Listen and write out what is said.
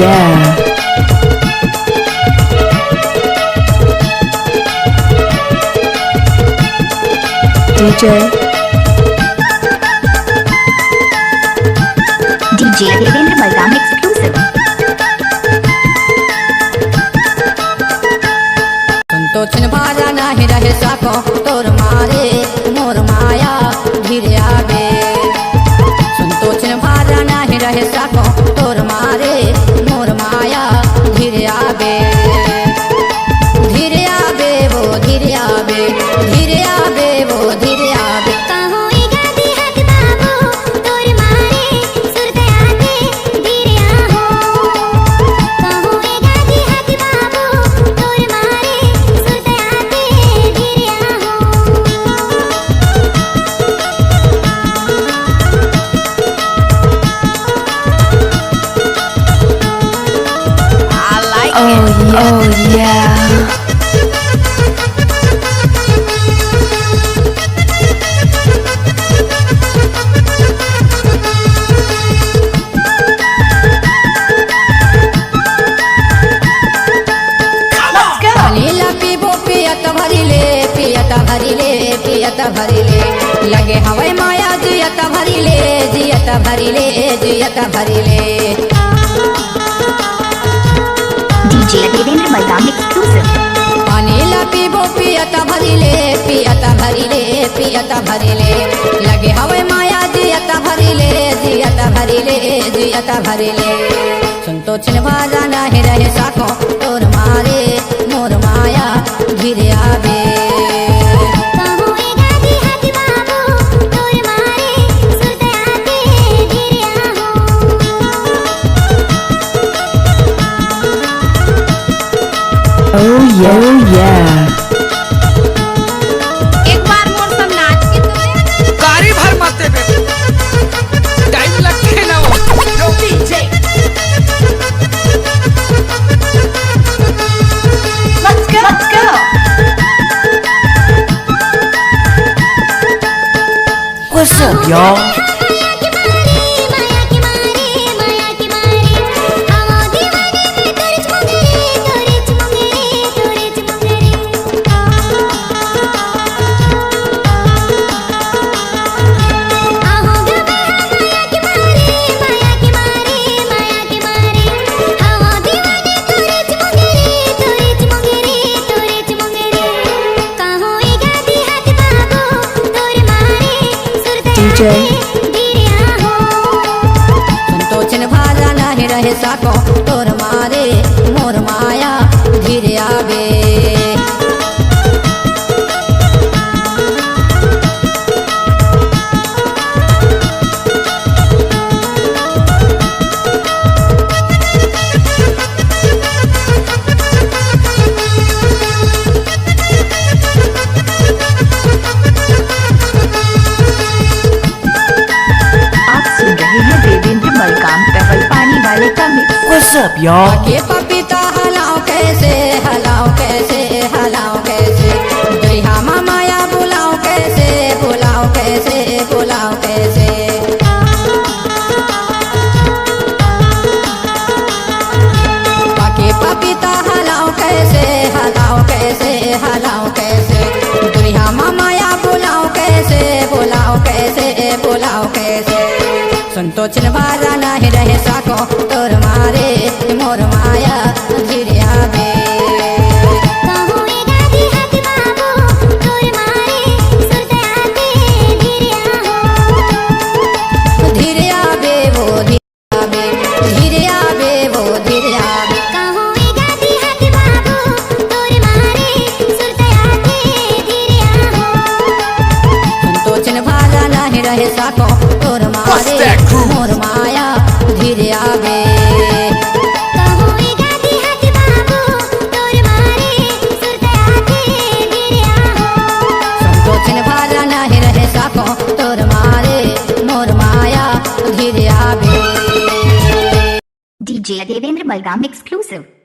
yeah. DJ Devendra Balram exclusive. तो छिन भाजा नाही रहे साको तोर मारे मोर माया धीरे आवे। सुन तो छिन भाजा नाही रहे साको तोर मारे मोर माया धीरे आवे। धीरे आवे वो धीरे आवे, धीरे आवे वो धीरे आवे। Oh yeah. जियता भरिले लगे हवाई माया जियता भरिले, जियता भरिले, जियता भरिले। DJ Devendra Balram exclusive. पानी ला पीबो पियता भरिले, पियता भरिले, पियता भरिले लगे हवाई माया जियता भरिले, जियता भरिले, जियता भरिले। सुन तो छिन भाजा नाही रहे साको तोर मारे मोर माया धीरे आवे। Oh yeah. एक बार मोर सब नाच के तो कारी भर माते पे टाइम लगते ना वो DJ. Let's go. What's up, y'all? तो छिन भाजा नाही रहे साको तोर मारे मोर माया धीरे आवे। What's up, y'all? के पपीता हलाओ कैसे, हलाओ कैसे, हलाओ कैसे। दुल्हा माया बुलाओ कैसे, बुलाओ कैसे, बुलाओ कैसे। के पपीता हलाओ कैसे, हलाओ कैसे, हलाओ कैसे। दुल्हा माया बुलाओ कैसे, बुलाओ कैसे, बुलाओ कैसे। सुन तो छिन भाजा नाही रहे साको तोर मारे मोर माया धीरे आवे। धीरे आवे वो धीरे आवे, धीरे आवे वो धीरे आवे। सुन तो छिन भाजा नाही रहे साको तोर मारे मोर माया धीरे आवे। सुन तो छिन भाजा नाही रहे साको तोर मारे मोर माया धीरे आवे। DJ Devendra Balram exclusive.